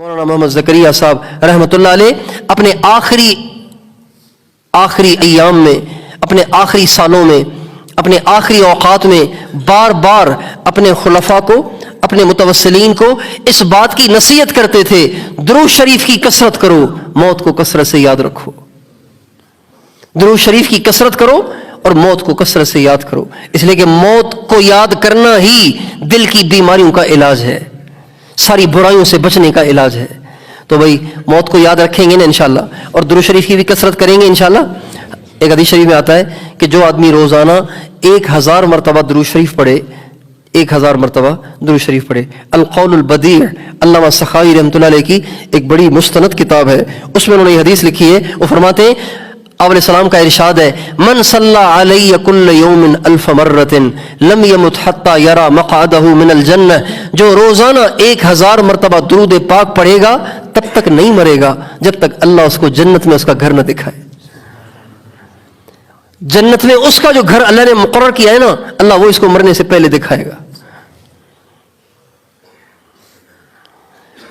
مولانا محمد زکریا صاحب رحمۃ اللہ علیہ اپنے آخری ایام میں، اپنے آخری سالوں میں، اپنے آخری اوقات میں بار بار اپنے خلفاء کو، اپنے متوسلین کو اس بات کی نصیحت کرتے تھے، درود شریف کی کثرت کرو، موت کو کثرت سے یاد رکھو، درود شریف کی کثرت کرو اور موت کو کثرت سے یاد کرو، اس لیے کہ موت کو یاد کرنا ہی دل کی بیماریوں کا علاج ہے، ساری برائیوں سے بچنے کا علاج ہے۔ تو بھائی موت کو یاد رکھیں گے نا انشاءاللہ، اور درود شریف کی بھی کثرت کریں گے انشاءاللہ۔ ایک حدیث شریف میں آتا ہے کہ جو آدمی روزانہ 1000 مرتبہ درود شریف پڑھے، 1000 مرتبہ درود شریف پڑھے۔ القول البدیع علامہ سخاوی رحمۃ اللہ علیہ کی ایک بڑی مستند کتاب ہے، اس میں انہوں نے یہ حدیث لکھی ہے، وہ فرماتے ہیں آپ علیہ السلام کا ارشاد ہے، من صلی علی کل یوم 1000 مرۃ لم یمت حتی یری مقعدہ من الجنہ، جو روزانہ 1000 مرتبہ درود پاک پڑھے گا تب تک نہیں مرے گا جب تک اللہ اس کو جنت میں اس کا گھر نہ دکھائے۔ جنت میں اس کا جو گھر اللہ نے مقرر کیا ہے نا، اللہ وہ اس کو مرنے سے پہلے دکھائے گا۔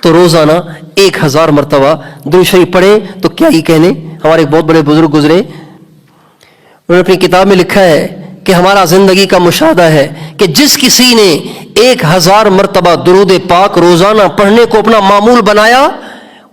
تو روزانہ 1000 مرتبہ درود شریف پڑھیں تو کیا ہی کہنے۔ ہمارے ایک بہت بڑے بزرگ گزرے، انہوں نے اپنی کتاب میں لکھا ہے کہ ہمارا زندگی کا مشاہدہ ہے کہ جس کسی نے 1000 مرتبہ درود پاک روزانہ پڑھنے کو اپنا معمول بنایا،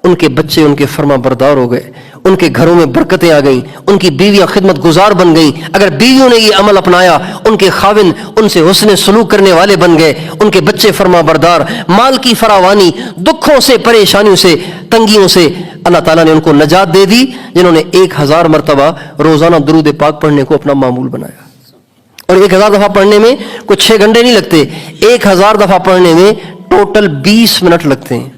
ان کے بچے ان کے فرما بردار ہو گئے، ان کے گھروں میں برکتیں آ گئیں، ان کی بیویاں خدمت گزار بن گئیں۔ اگر بیویوں نے یہ عمل اپنایا، ان کے خاوند ان سے حسن سلوک کرنے والے بن گئے، ان کے بچے فرما بردار، مال کی فراوانی، دکھوں سے، پریشانیوں سے، تنگیوں سے اللہ تعالیٰ نے ان کو نجات دے دی، جنہوں نے 1000 مرتبہ روزانہ درود پاک پڑھنے کو اپنا معمول بنایا۔ اور 1000 دفعہ پڑھنے میں کوئی 6 گھنٹے نہیں لگتے، 1000 دفعہ پڑھنے میں ٹوٹل 20 منٹ لگتے ہیں۔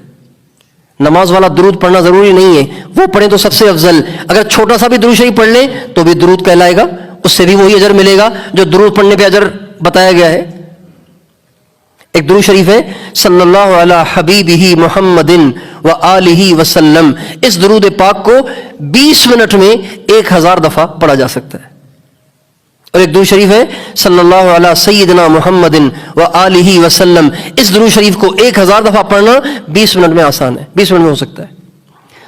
نماز والا درود پڑھنا ضروری نہیں ہے، وہ پڑھیں تو سب سے افضل۔ اگر چھوٹا سا بھی درود شریف پڑھ لیں تو بھی درود کہلائے گا، اس سے بھی وہی اجر ملے گا جو درود پڑھنے پہ اجر بتایا گیا ہے۔ ایک درود شریف ہے، صلی اللہ علی حبیبہ محمد و آلہ وسلم، اس درود پاک کو 20 منٹ میں 1000 دفعہ پڑھا جا سکتا ہے۔ اور ایک درود شریف ہے، صلی اللہ علی سیدنا محمد و آلہ وسلم، اس درود شریف کو 1000 دفعہ پڑھنا 20 منٹ میں آسان ہے، 20 منٹ میں ہو سکتا ہے۔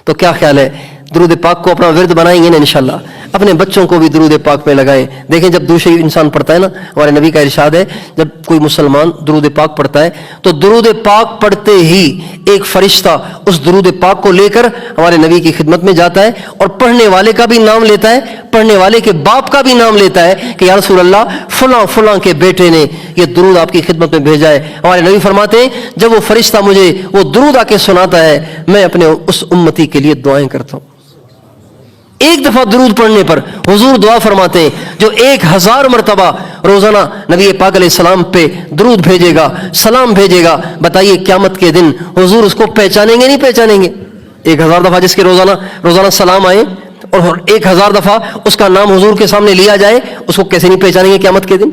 تو کیا خیال ہے، درود پاک کو اپنا ورد بنائیں گے نا انشاءاللہ، اپنے بچوں کو بھی درود پاک پہ لگائیں۔ دیکھیں جب درود شریف انسان پڑھتا ہے نا، ہمارے نبی کا ارشاد ہے، جب کوئی مسلمان درود پاک پڑھتا ہے تو درود پاک پڑھتے ہی ایک فرشتہ اس درود پاک کو لے کر ہمارے نبی کی خدمت میں جاتا ہے اور پڑھنے والے کا بھی نام لیتا ہے، پڑھنے والے کے باپ کا بھی نام لیتا ہے کہ یا رسول اللہ فلاں فلاں کے بیٹے نے یہ درود آپ کی خدمت میں بھیجا ہے۔ ہمارے نبی فرماتے ہیں جب وہ فرشتہ مجھے وہ درود آ کے سناتا ہے، میں اپنے اس امتی کے لیے دعائیں کرتا ہوں۔ ایک دفعہ درود پڑھنے پر حضور دعا فرماتے ہیں، جو 1000 مرتبہ روزانہ نبی پاک علیہ السلام پہ درود بھیجے گا، سلام بھیجے گا، بتائیے قیامت کے دن حضور اس کو پہچانیں گے نہیں پہچانیں گے؟ 1000 دفعہ جس کے روزانہ سلام آئے اور 1000 دفعہ اس کا نام حضور کے سامنے لیا جائے، اس کو کیسے نہیں پہچانیں گے قیامت کے دن؟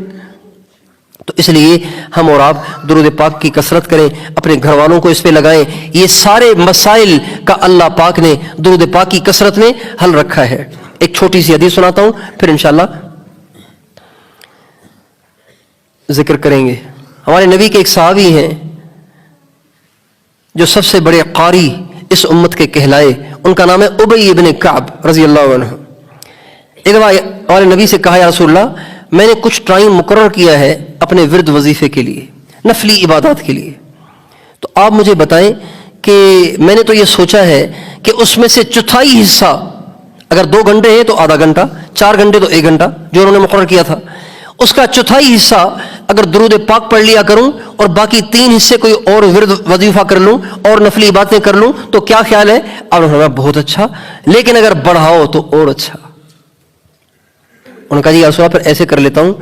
تو اس لیے ہم اور آپ درود پاک کی کثرت کریں، اپنے گھر والوں کو اس پہ لگائیں۔ یہ سارے مسائل کا اللہ پاک نے درود پاک کی کثرت میں حل رکھا ہے۔ ایک چھوٹی سی حدیث سناتا ہوں، پھر انشاءاللہ ذکر کریں گے۔ ہمارے نبی کے ایک صحابی ہیں جو سب سے بڑے قاری اس امت کے کہلائے، ان کا نام ہے ابی ابن کعب رضی اللہ عنہ۔ ایک بار ہمارے نبی سے کہا، یا رسول اللہ میں نے کچھ ٹائم مقرر کیا ہے اپنے ورد وظیفے کے لیے، نفلی عبادات کے لیے، تو آپ مجھے بتائیں کہ میں نے تو یہ سوچا ہے کہ اس میں سے چوتھائی حصہ، اگر 2 گھنٹے ہیں تو آدھا گھنٹہ، 4 گھنٹے تو 1 گھنٹہ جو انہوں نے مقرر کیا تھا، اس کا چوتھائی حصہ اگر درود پاک پڑھ لیا کروں اور باقی 3 حصے کوئی اور ورد وظیفہ کر لوں اور نفلی عبادتیں کر لوں تو کیا خیال ہے؟ اور انہوں نے بہت اچھا، لیکن اگر بڑھاؤ تو اور اچھا۔ انہوں نے کہا جی یا رسول اللہ پھر ایسے کر لیتا ہوں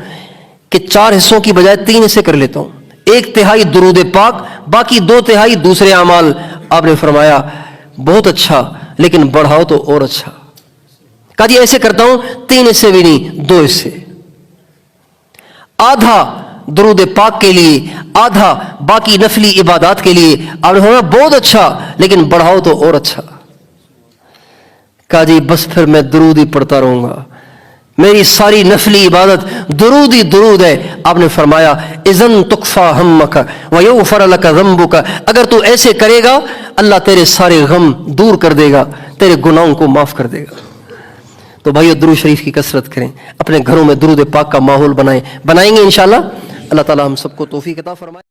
کہ 4 حصوں کی بجائے 3 حصے کر لیتا ہوں، 1/3 درود پاک، باقی 2/3 دوسرے اعمال۔ آپ نے فرمایا بہت اچھا، لیکن بڑھاؤ تو اور اچھا۔ کہا جی ایسے کرتا ہوں، 3 حصے بھی نہیں، 2 حصے، آدھا درود پاک کے لیے، آدھا باقی نفلی عبادات کے لیے۔ آپ نے فرمایا بہت اچھا، لیکن بڑھاؤ تو اور اچھا۔ کہا جی بس پھر میں درود ہی پڑھتا رہوں گا۔ میری ساری نفلی عبادت درود ہی درود ہے. آپ نے فرمایا اذن تکفا ہمک ویغفر لک ذنبک، اگر تو ایسے کرے گا اللہ تیرے سارے غم دور کر دے گا، تیرے گناہوں کو معاف کر دے گا. تو بھائیو درود شریف کی کثرت کریں، اپنے گھروں میں درود پاک کا ماحول بنائیں گے انشاءاللہ. اللہ تعالی ہم سب کو توفیق عطا فرمائے.